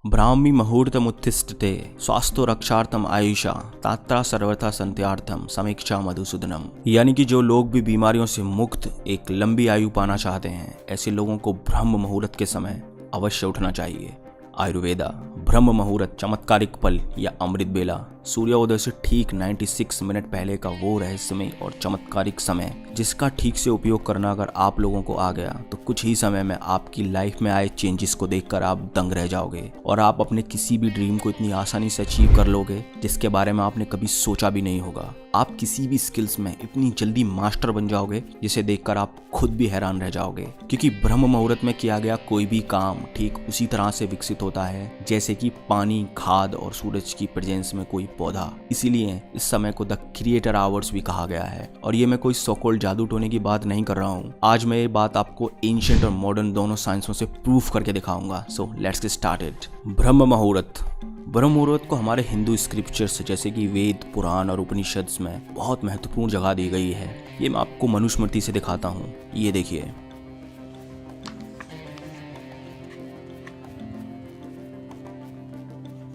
ब्राह्मी मुहूर्तमुत्तिष्ठते स्वास्थ्य रक्षार्थम आयुषा तात्रा सर्वथा संत्यार्थम समीक्षा मधुसूदनम। यानी कि जो लोग भी बीमारियों से मुक्त एक लंबी आयु पाना चाहते हैं, ऐसे लोगों को ब्रह्म मुहूर्त के समय अवश्य उठना चाहिए। आयुर्वेदा ब्रह्म मुहूर्त चमत्कारिक पल या अमृत बेला सूर्योदय से ठीक 96 मिनट पहले का वो रहस्यमय और चमत्कारिक समय जिसका ठीक से उपयोग करना अगर आप लोगों को आ गया तो कुछ ही समय में आपकी लाइफ में आए चेंजेस को देखकर आप दंग रह जाओगे और आप अपने किसी भी ड्रीम को इतनी आसानी से अचीव कर लोगे जिसके बारे में आपने कभी सोचा भी नहीं होगा। आप किसी भी स्किल्स में इतनी जल्दी मास्टर बन जाओगे जिसे देखकर आप खुद भी हैरान रह जाओगे, क्योंकि ब्रह्म मुहूर्त में किया गया कोई भी काम ठीक उसी तरह से विकसित होता है जैसे कि पानी, खाद और सूरज की प्रेजेंस में कोई पौधा। इसीलिए इस समय को द क्रिएटर आवर्स भी कहा गया है। और ये मैं कोई सो-कॉल्ड जादू टोने की बात नहीं कर रहा हूँ। आज मैं ये बात आपको एंशिएंट और मॉडर्न दोनों साइंसों से प्रूफ करके दिखाऊंगा। So let's get started. ब्रह्म मुहूर्त को हमारे हिंदू स्क्रिप्चर्स जैसे कि वेद, पुराण और उपनिषद में बहुत महत्वपूर्ण जगह दी गई है। ये मैं आपको मनुस्मृति से दिखाता हूँ। ये देखिए,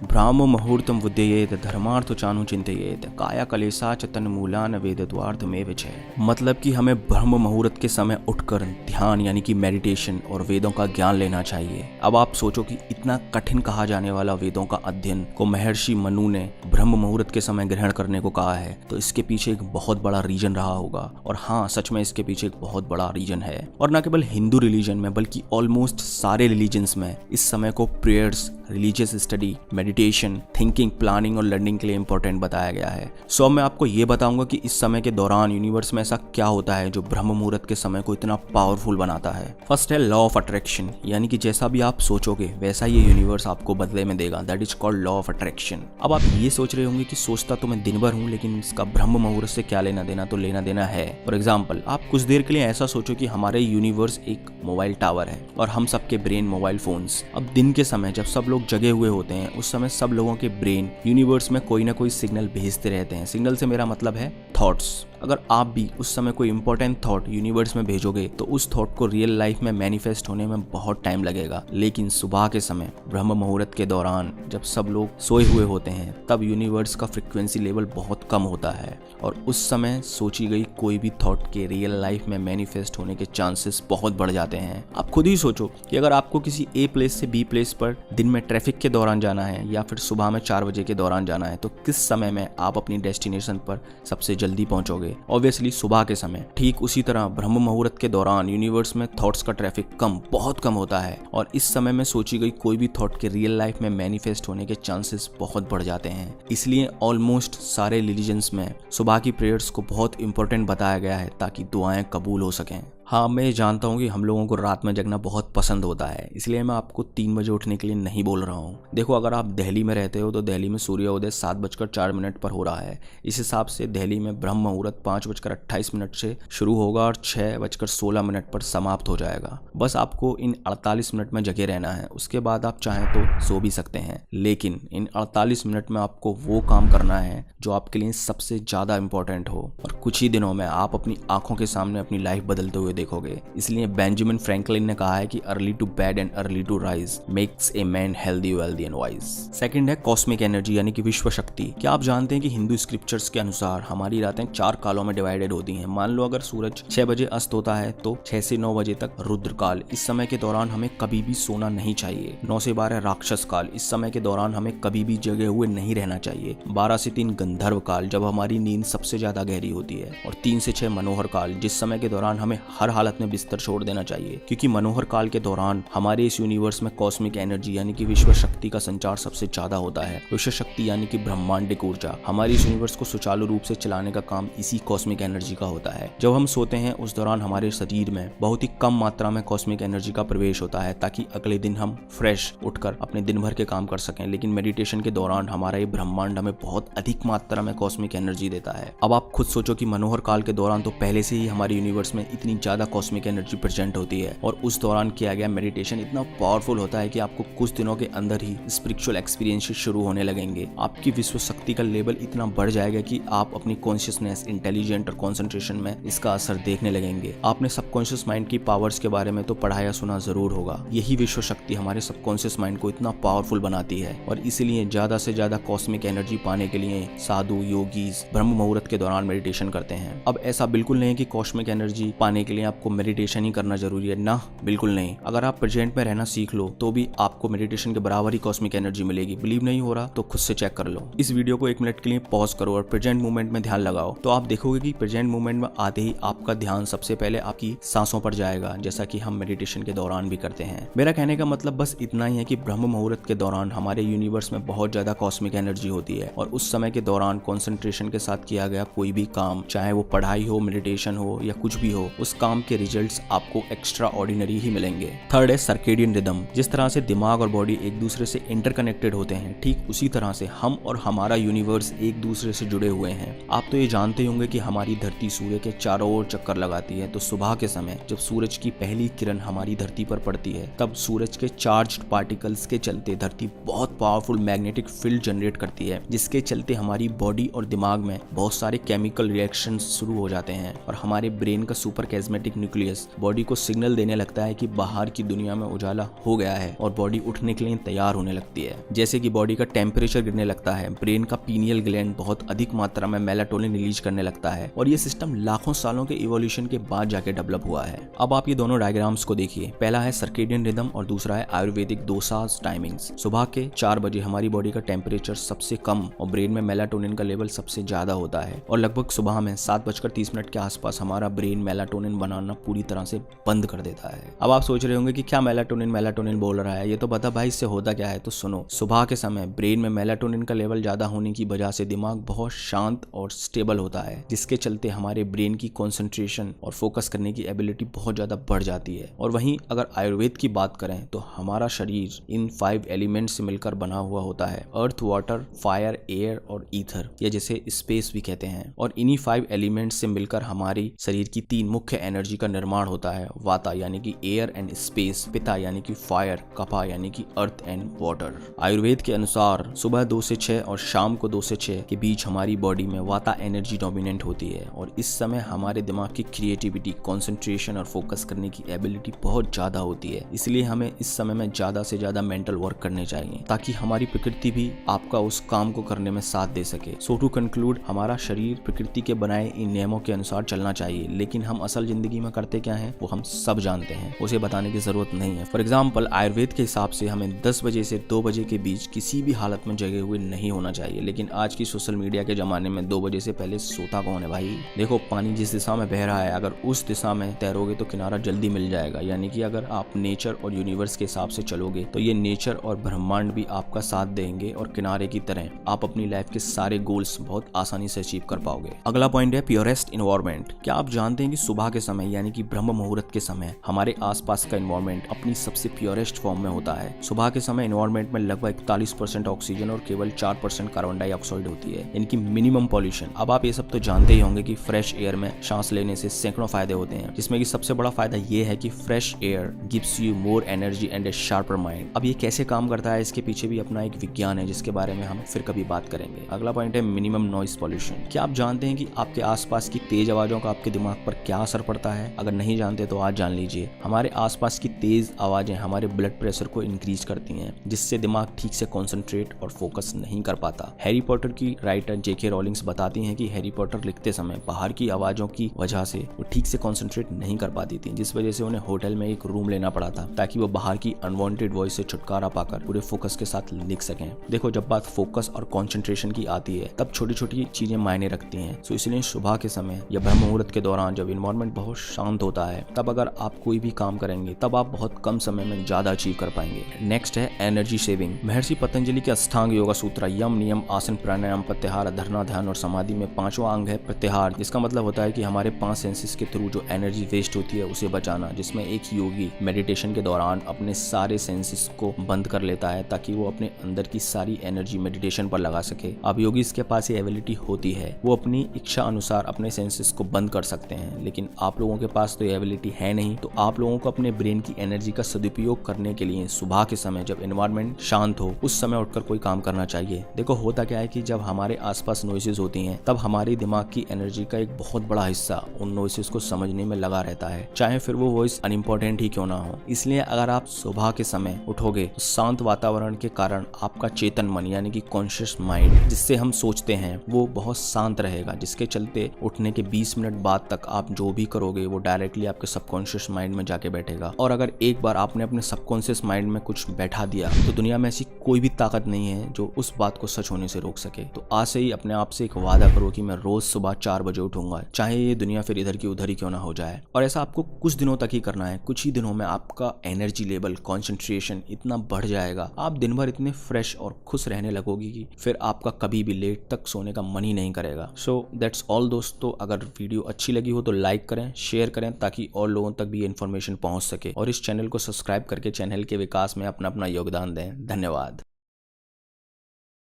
ब्राह्म मुहूर्तम विद्येत धर्मार्थ चानु चिंतयेत काया कलेसा च तन्मूलान वेदद्वार्थमेव च। मतलब कि हमें ब्रह्म मुहूर्त के समय उठकर ध्यान यानी कि मेडिटेशन और वेदों का ज्ञान लेना चाहिए। अब आप सोचो कि इतना कठिन कहा जाने वाला वेदों का अध्ययन को महर्षि मनु ने ब्रह्म मुहूर्त के समय ग्रहण करने को कहा है, तो इसके पीछे एक बहुत बड़ा रीजन रहा होगा। और हाँ, सच में इसके पीछे एक बहुत बड़ा रीजन है। और न केवल हिंदू रिलीजन में बल्कि ऑलमोस्ट सारे रिलीजन्स में इस समय को prayers, religious study, meditation, thinking, planning और लर्निंग के लिए इंपॉर्टेंट बताया गया है। सो मैं आपको ये बताऊंगा कि इस समय के दौरान यूनिवर्स में ऐसा क्या होता है जो ब्रह्म मुहूर्त के समय को इतना पावरफुल बनाता है। फर्स्ट है लॉ ऑफ अट्रैक्शन, यानी कि जैसा भी आप सोचोगे वैसा ये यूनिवर्स आपको बदले में देगा। That is called law of attraction. अब आप ये सोच रहे होंगे कि सोचता तो मैं दिन भर हूँ, लेकिन इसका ब्रह्म मुहूर्त से क्या लेना देना? तो लेना देना है। फॉर एग्जाम्पल, आप कुछ देर के लिए ऐसा सोचो कि हमारे यूनिवर्स एक मोबाइल टावर है और हम सबके ब्रेन मोबाइल फोन्स। अब दिन के समय जब सब लोग जगे हुए होते हैं, उस समय सब लोगों के ब्रेन यूनिवर्स में कोई ना कोई सिग्नल भेजते रहते हैं। सिग्नल से मेरा मतलब है थॉट्स। अगर आप भी उस समय कोई इंपॉर्टेंट थॉट यूनिवर्स में भेजोगे तो उस थॉट को रियल लाइफ में मैनिफेस्ट होने में बहुत टाइम लगेगा। लेकिन सुबह के समय ब्रह्म मुहूर्त के दौरान जब सब लोग सोए हुए होते हैं, तब यूनिवर्स का फ्रिक्वेंसी लेवल बहुत कम होता है और उस समय सोची गई कोई भी थॉट के रियल लाइफ में मैनिफेस्ट होने के चांसेस बहुत बढ़ जाते हैं। आप खुद ही सोचो कि अगर आपको किसी ए प्लेस से बी प्लेस पर दिन में ट्रैफिक के दौरान जाना है या फिर सुबह में 4 बजे के दौरान जाना है, तो किस समय में आप अपनी डेस्टिनेशन पर सबसे जल्दी पहुंचोगे? ऑब्वियसली सुबह के समय। ठीक उसी तरह ब्रह्म मुहूर्त के दौरान यूनिवर्स में थॉट्स का ट्रैफिक बहुत कम होता है और इस समय में सोची गई कोई भी थॉट के रियल लाइफ में मैनिफेस्ट होने के चांसेस बहुत बढ़ जाते हैं। इसलिए ऑलमोस्ट सारे रिलीजन्स में सुबह की प्रेयर्स को बहुत इंपॉर्टेंट बताया गया है ताकि दुआएं कबूल हो सकें। हाँ, मैं जानता हूँ कि हम लोगों को रात में जगना बहुत पसंद होता है, इसलिए मैं आपको 3 बजे उठने के लिए नहीं बोल रहा हूँ। देखो, अगर आप दिल्ली में रहते हो तो दिल्ली में सूर्योदय 7:04 पर हो रहा है। इस हिसाब से दिल्ली में ब्रह्म मुहूर्त 5:28 से शुरू होगा और 6:16 पर समाप्त हो जाएगा। बस आपको इन 48 मिनट में जगे रहना है। उसके बाद आप चाहें तो सो भी सकते हैं, लेकिन इन 48 मिनट में आपको वो काम करना है जो आपके लिए सबसे ज़्यादा इंपॉर्टेंट हो। और कुछ ही दिनों में आप अपनी आंखों के सामने अपनी लाइफ बदलते हुए देखोगे। इसलिए बेंजामिन फ्रैंकलिन ने कहा है कि early to bed and early to rise makes a man healthy, wealthy and wise. Second है कॉस्मिक एनर्जी यानी कि विश्व शक्ति। क्या आप जानते हैं कि हिंदू स्क्रिप्चर्स के अनुसार हमारी रातें 4 कालों में डिवाइडेड होती हैं। मान लो अगर सूरज 6 बजे अस्त होता है तो 6 से 9 बजे तक रुद्र काल। इस समय के दौरान हमें कभी भी सोना नहीं चाहिए। 9 से 12 राक्षस काल। इस समय के दौरान हमें कभी भी जगे हुए नहीं रहना चाहिए। 12 से 3 गंधर्व काल, जब हमारी नींद सबसे ज्यादा गहरी होती है। और 3 से 6 मनोहर काल, जिस समय के दौरान हमें हर हालत में बिस्तर छोड़ देना चाहिए, क्योंकि मनोहर काल के दौरान हमारे इस यूनिवर्स में कॉस्मिक एनर्जी यानी कि विश्व शक्ति का संचार सबसे ज्यादा होता है। विश्व शक्ति यानी कि ब्रह्मांडिक ऊर्जा, हमारी इस यूनिवर्स को सुचारू रूप से चलाने का काम इसी कॉस्मिक एनर्जी का होता है। जब हम सोते हैं उस दौरान हमारे शरीर में बहुत ही कम मात्रा में कॉस्मिक एनर्जी का प्रवेश होता है ताकि अगले दिन हम फ्रेश उठकर अपने दिन भर के काम कर सकें। लेकिन मेडिटेशन के दौरान हमारा ये ब्रह्मांड हमें बहुत अधिक मात्रा में कॉस्मिक एनर्जी देता है। अब आप खुद सोचो कि मनोहर काल के दौरान तो पहले से ही हमारे यूनिवर्स में इतनी ज्यादा ज्यादा कॉस्मिक एनर्जी प्रेजेंट होती है और उस दौरान किया गया मेडिटेशन इतना पावरफुल होता है कि आपको कुछ दिनों के अंदर ही स्पिरिचुअल एक्सपीरियंसेस शुरू होने लगेंगे। आपकी विश्व शक्ति का लेवल इतना बढ़ जाएगा कि आप अपनी कॉन्शियसनेस, इंटेलिजेंट और कॉन्सेंट्रेशन में इसका असर देखने लगेंगे। आपने सबकॉन्शियस माइंड की पावर्स के बारे में तो पढ़ा या सुना जरूर होगा। यही विश्व शक्ति हमारे सबकॉन्शियस माइंड को इतना पावरफुल बनाती है और इसीलिए ज्यादा से ज्यादा कॉस्मिक एनर्जी पाने के लिए साधु, योगीज ब्रह्म मुहूर्त के दौरान मेडिटेशन करते हैं। अब ऐसा बिल्कुल नहीं कि कॉस्मिक एनर्जी पाने के लिए आपको मेडिटेशन ही करना जरूरी है, ना, बिल्कुल नहीं। अगर आप प्रेजेंट में रहना सीख लो तो भी आपको मेडिटेशन के बराबर ही कॉस्मिक एनर्जी मिलेगी। बिलीव नहीं हो रहा तो खुद से चेक कर लो। इस वीडियो को 1 मिनट के लिए पॉज करो और प्रेजेंट मूवमेंट में ध्यान लगाओ, तो आप देखोगे कि प्रेजेंट मूवमेंट में आते ही आपका ध्यान सबसे पहले आपकी सांसों पर जाएगा, जैसा कि हम मेडिटेशन के दौरान भी करते हैं। मेरा कहने का मतलब बस इतना ही है कि ब्रह्म मुहूर्त के दौरान हमारे यूनिवर्स में बहुत ज्यादा कॉस्मिक एनर्जी होती है और उस समय के दौरान कंसंट्रेशन के साथ किया गया कोई भी काम, चाहे वो पढ़ाई हो, मेडिटेशन हो या कुछ भी हो, उस काम के रिजल्ट्स आपको एक्स्ट्रा ऑर्डिनरी ही मिलेंगे। थर्ड है सर्केडियन रिदम। जिस तरह से दिमाग और बॉडी एक दूसरे से इंटरकनेक्टेड होते हैं, ठीक उसी तरह से हम और हमारा यूनिवर्स एक दूसरे से जुड़े हुए हैं। आप तो ये जानते होंगे कि हमारी धरती सूर्य के चारों ओर चक्कर लगाती है, तो सुबह के समय जब सूरज की पहली किरण हमारी धरती पर पड़ती है, तब सूरज के चार्ज्ड पार्टिकल्स के चलते धरती बहुत पावरफुल मैग्नेटिक फील्ड जनरेट करती है, जिसके चलते हमारी बॉडी और दिमाग में बहुत सारे केमिकल रिएक्शंस शुरू हो जाते हैं और हमारे ब्रेन का सुपर कैस्मेटिक न्यूक्लियस बॉडी को सिग्नल देने लगता है कि बाहर की दुनिया में उजाला हो गया है और बॉडी उठने के लिए तैयार होने लगती है। जैसे कि बॉडी का टेम्परेचर गिरने लगता है, ब्रेन का पीनियल ग्लैंड बहुत अधिक मात्रा में मेलाटोनिन रिलीज करने लगता है और ये सिस्टम लाखों सालों के इवोल्यूशन के बाद जाके डेवलप हुआ है। अब आप ये दोनों डायग्राम्स को देखिए। पहला है सर्केडियन रिदम और दूसरा है आयुर्वेदिक दोसाज टाइमिंग्स। सुबह के 4 बजे हमारी बॉडी का टेम्परेचर सबसे कम और ब्रेन में मेलाटोनिन का लेवल सबसे ज्यादा होता है और लगभग सुबह में 7:30 के आसपास हमारा ब्रेन मेलाटोनिन बनाना पूरी तरह से बंद कर देता है। अब आप सोच रहे होंगे कि क्या मेलाटोनिन बोल रहा है, ये तो बता भाई इससे होता क्या है। तो सुनो, सुबह के समय ब्रेन में मेलाटोनिन का लेवल ज्यादा होने की वजह से दिमाग बहुत शांत और स्टेबल होता है, जिसके चलते हमारे ब्रेन की कंसंट्रेशन और फोकस करने की एबिलिटी बहुत ज्यादा बढ़ जाती है। और वहीं अगर आयुर्वेद की बात करें तो हमारा शरीर इन 5 एलिमेंट से मिलकर बना हुआ होता है, अर्थ, वाटर, फायर, एयर और ईथर, या जिसे स्पेस भी कहते हैं। और इन्हीं 5 एलिमेंट से मिलकर हमारी शरीर की 3 मुख्य एनर्जी का निर्माण होता है, वाता यानी कि एयर एंड स्पेस, पिता यानी कि फायर, कपा यानी कि अर्थ एंड वाटर। आयुर्वेद के अनुसार सुबह 2 से 6 और शाम को 2 से 6 के बीच हमारी बॉडी में वाता एनर्जी डोमिनेंट होती है और इस समय हमारे दिमाग की क्रिएटिविटी, कंसंट्रेशन और फोकस करने की एबिलिटी बहुत ज्यादा होती है। इसलिए हमें इस समय में ज्यादा से ज्यादा मेंटल वर्क करने चाहिए ताकि हमारी प्रकृति भी आपका उस काम को करने में साथ दे सके। सो टू कंक्लूड, हमारा शरीर प्रकृति के बनाए इन नियमों के अनुसार चलना चाहिए, लेकिन हम असल जिंदगी में करते क्या है वो हम सब जानते हैं, उसे बताने की जरूरत नहीं है। फॉर एग्जाम्पल, आयुर्वेद के हिसाब से हमें 10 बजे से 2 बजे के बीच किसी भी हालत में जगे हुए नहीं होना चाहिए, लेकिन आज की सोशल मीडिया के जमाने में 2 बजे से पहले सोता कौन है भाई। देखो, पानी जिस दिशा में बह रहा है, अगर उस दिशा में तैरोगे तो किनारा जल्दी मिल जाएगा। यानी कि अगर आप नेचर और यूनिवर्स के हिसाब से चलोगे तो ये नेचर और ब्रह्मांड भी आपका साथ देंगे और किनारे की तरह आप अपनी लाइफ के सारे गोल्स बहुत आसानी से अचीव कर पाओगे। अगला पॉइंट है प्योरेस्ट इन्वायरमेंट। क्या आप जानते हैं कि सुबह के समय यानी कि ब्रह्म मुहूर्त के समय हमारे आसपास का इन्वायरमेंट अपनी सबसे प्योरेस्ट फॉर्म में होता है। सुबह के समय इन्वायरमेंट में लगभग 41% ऑक्सीजन और केवल 4% कार्बन डाइऑक्साइड होती है, इनकी मिनिमम पॉल्यूशन। अब आप ये सब तो जानते ही होंगे कि फ्रेश एयर में सांस लेने से सैकड़ों फायदे होते हैं, जिसमें कि सबसे बड़ा फायदा ये है कि fresh air gives you more energy and A sharper mind. अब ये कैसे काम करता है, इसके पीछे भी अपना एक विज्ञान है जिसके बारे में हम फिर कभी बात करेंगे। अगला पॉइंट है मिनिमम नॉइस पॉल्यूशन। क्या आप जानते हैं कि आपके आसपास की तेज आवाजों का आपके दिमाग पर क्या असर पड़ता है? अगर नहीं जानते तो आज जान लीजिए। हमारे आसपास की तेज आवाजें हमारे ब्लड प्रेशर को इंक्रीज करती हैं, जिससे दिमाग ठीक से कॉन्सेंट्रेट और फोकस नहीं कर पाता। हैरी पॉटर की राइटर जेके रॉलिंग्स बताती हैं कि हैरी पॉटर लिखते समय बाहर की आवाजों की वजह से वो ठीक से कॉन्सेंट्रेट नहीं कर पाती थी, जिस वजह से उन्हें होटल में एक रूम लेना पड़ा था ताकि वो बाहर की अनवांटेड वॉइस से छुटकारा पाकर पूरे फोकस के साथ लिख सकें। देखो, जब बात फोकस और कंसंट्रेशन की आती है तब छोटी छोटी चीजें मायने रखती हैं। सो इसलिए सुबह के समय या ब्रह्म मुहूर्त के दौरान जब इन्वायरमेंट बहुत शांत होता है, तब अगर आप कोई भी काम करेंगे तब आप बहुत कम समय में ज्यादा अचीव कर पाएंगे। नेक्स्ट है एनर्जी सेविंग। महर्षि पतंजलि के अष्टांग योगा सूत्र यम, नियम, आसन, प्राणायाम, प्रत्याहार, धरना, ध्यान और समाधि में 5वां अंग है प्रत्याहार, जिसका मतलब होता है कि हमारे 5 सेंसेस के थ्रू जो एनर्जी वेस्ट होती है उसे बचाना, जिसमें एक योगी मेडिटेशन के दौरान अपने सारे सेंसेस को बंद कर लेता है ताकि वो अपने अंदर की सारी एनर्जी मेडिटेशन पर लगा सके। अब योगी के पास ये एबिलिटी होती है, वो अपनी इच्छा अनुसार अपने सेंसेस को बंद कर सकते हैं, लेकिन आप लोग लोगों के पास तो ये एबिलिटी है नहीं। तो आप लोगों को अपने ब्रेन की एनर्जी का सदुपयोग करने के लिए सुबह के समय जब एनवायरनमेंट शांत हो उस समय उठकर कोई काम करना चाहिए। देखो होता क्या है कि जब हमारे आसपास नॉइसेस होती हैं तब हमारे दिमाग की एनर्जी का एक बहुत बड़ा हिस्सा उन नॉइसेस को समझने में लगा रहता है, चाहे फिर वो वॉइस अनइम्पोर्टेंट ही क्यों ना हो। इसलिए अगर आप सुबह के समय उठोगे तो शांत वातावरण के कारण आपका चेतन मन यानी कि कॉन्शियस माइंड जिससे हम सोचते हैं वो बहुत शांत रहेगा, जिसके चलते उठने के 20 मिनट बाद तक आप जो भी करोगे वो डायरेक्टली आपके सबकॉन्शियस माइंड में जाके बैठेगा। और अगर एक बार आपने अपने सबकॉन्शियस माइंड में कुछ बैठा दिया तो दुनिया में ऐसी कोई भी ताकत नहीं है जो उस बात को सच होने से रोक सके। तो आज से ही अपने आप से एक वादा करो कि मैं रोज सुबह 4 बजे उठूंगा, चाहे ये दुनिया फिर इधर की उधर ही क्यों ना हो जाए। और ऐसा आपको कुछ दिनों तक ही करना है। कुछ ही दिनों में आपका एनर्जी लेवल, कॉन्सेंट्रेशन इतना बढ़ जाएगा, आप दिन भर इतने फ्रेश और खुश रहने लगोगे कि फिर आपका कभी भी लेट तक सोने का मन ही नहीं करेगा। सो दैट्स ऑल दोस्तों, अगर वीडियो अच्छी लगी हो तो लाइक करें, शेयर करें ताकि और लोगों तक भी इन्फॉर्मेशन पहुंच सके, और इस चैनल को सब्सक्राइब करके चैनल के विकास में अपना योगदान दें। धन्यवाद।